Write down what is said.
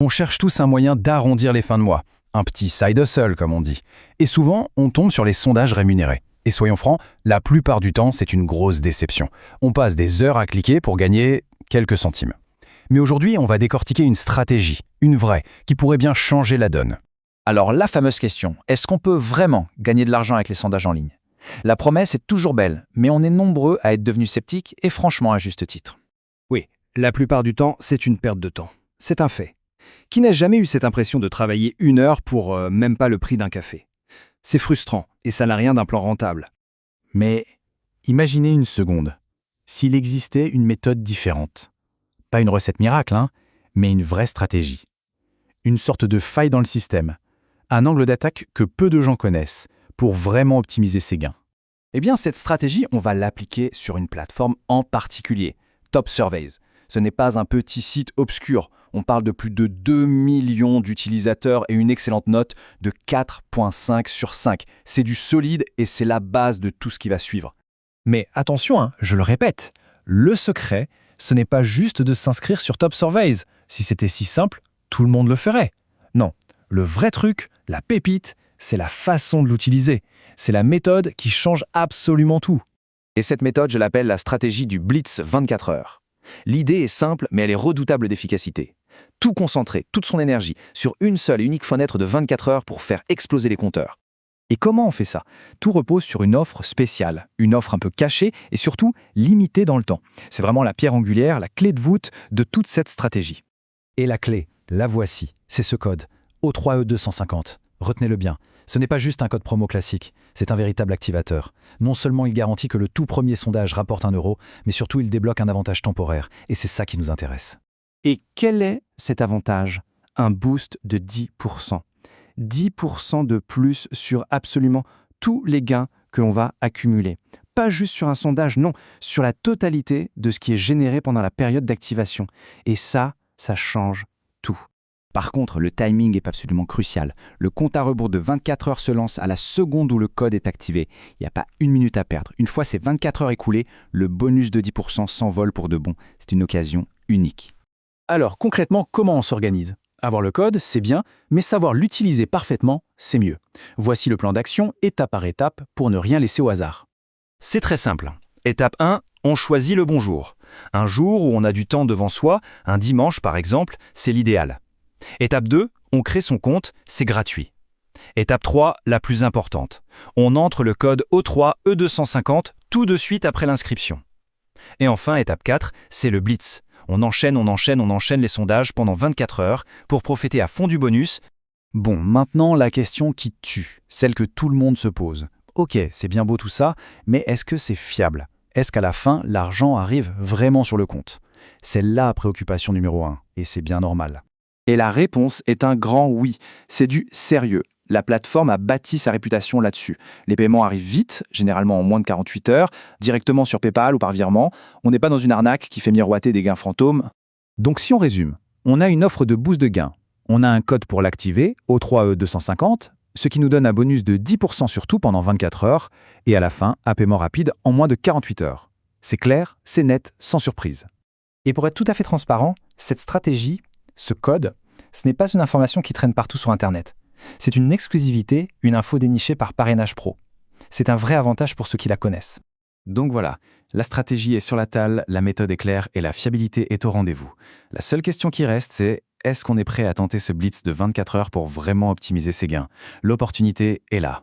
On cherche tous un moyen d'arrondir les fins de mois, un petit side hustle comme on dit. Et souvent, on tombe sur les sondages rémunérés. Et soyons francs, la plupart du temps, c'est une grosse déception. On passe des heures à cliquer pour gagner quelques centimes. Mais aujourd'hui, on va décortiquer une stratégie, une vraie, qui pourrait bien changer la donne. Alors la fameuse question, est-ce qu'on peut vraiment gagner de l'argent avec les sondages en ligne? La promesse est toujours belle, mais on est nombreux à être devenus sceptiques et franchement à juste titre. Oui, la plupart du temps, c'est une perte de temps. C'est un fait. Qui n'a jamais eu cette impression de travailler 1 heure pour même pas le prix d'un café? C'est frustrant et ça n'a rien d'un plan rentable. Mais imaginez une seconde, s'il existait une méthode différente. Pas une recette miracle, mais une vraie stratégie. Une sorte de faille dans le système. Un angle d'attaque que peu de gens connaissent pour vraiment optimiser ses gains. Eh bien, cette stratégie, on va l'appliquer sur une plateforme en particulier, Top Surveys. Ce n'est pas un petit site obscur. On parle de plus de 2 millions d'utilisateurs et une excellente note de 4,5 sur 5. C'est du solide et c'est la base de tout ce qui va suivre. Mais attention, je le répète, le secret, ce n'est pas juste de s'inscrire sur Top Surveys. Si c'était si simple, tout le monde le ferait. Non, le vrai truc, la pépite, c'est la façon de l'utiliser. C'est la méthode qui change absolument tout. Et cette méthode, je l'appelle la stratégie du Blitz 24 heures. L'idée est simple, mais elle est redoutable d'efficacité. Tout concentrer, toute son énergie, sur une seule et unique fenêtre de 24 heures pour faire exploser les compteurs. Et comment on fait ça? Tout repose sur une offre spéciale, une offre un peu cachée et surtout limitée dans le temps. C'est vraiment la pierre angulaire, la clé de voûte de toute cette stratégie. Et la clé, la voici, c'est ce code, O3E250. Retenez-le bien, ce n'est pas juste un code promo classique, c'est un véritable activateur. Non seulement il garantit que le tout premier sondage rapporte 1 euro, mais surtout il débloque un avantage temporaire, et c'est ça qui nous intéresse. Et quel est cet avantage? Un boost de 10%. 10% de plus sur absolument tous les gains que l'on va accumuler. Pas juste sur un sondage, non, sur la totalité de ce qui est généré pendant la période d'activation. Et ça change tout. Par contre, le timing est absolument crucial. Le compte à rebours de 24 heures se lance à la seconde où le code est activé. Il n'y a pas 1 minute à perdre. Une fois ces 24 heures écoulées, le bonus de 10% s'envole pour de bon. C'est une occasion unique. Alors concrètement, comment on s'organise? Avoir le code, c'est bien, mais savoir l'utiliser parfaitement, c'est mieux. Voici le plan d'action étape par étape pour ne rien laisser au hasard. C'est très simple. Étape 1, on choisit le bon jour. Un jour où on a du temps devant soi, un dimanche par exemple, c'est l'idéal. Étape 2, on crée son compte, c'est gratuit. Étape 3, la plus importante. On entre le code O3E250 tout de suite après l'inscription. Et enfin, étape 4, c'est le blitz. On enchaîne les sondages pendant 24 heures pour profiter à fond du bonus. Bon, maintenant la question qui tue, celle que tout le monde se pose. Ok, c'est bien beau tout ça, mais est-ce que c'est fiable? Est-ce qu'à la fin, l'argent arrive vraiment sur le compte? C'est la préoccupation numéro 1, et c'est bien normal. Et la réponse est un grand oui. C'est du sérieux. La plateforme a bâti sa réputation là-dessus. Les paiements arrivent vite, généralement en moins de 48 heures, directement sur PayPal ou par virement. On n'est pas dans une arnaque qui fait miroiter des gains fantômes. Donc si on résume, on a une offre de boost de gains. On a un code pour l'activer, O3E250, ce qui nous donne un bonus de 10% sur tout pendant 24 heures, et à la fin, un paiement rapide en moins de 48 heures. C'est clair, c'est net, sans surprise. Et pour être tout à fait transparent, cette stratégie, ce code, ce n'est pas une information qui traîne partout sur Internet. C'est une exclusivité, une info dénichée par Parrainage Pro. C'est un vrai avantage pour ceux qui la connaissent. Donc voilà, la stratégie est sur la table, la méthode est claire et la fiabilité est au rendez-vous. La seule question qui reste, c'est est-ce qu'on est prêt à tenter ce blitz de 24 heures pour vraiment optimiser ses gains? L'opportunité est là.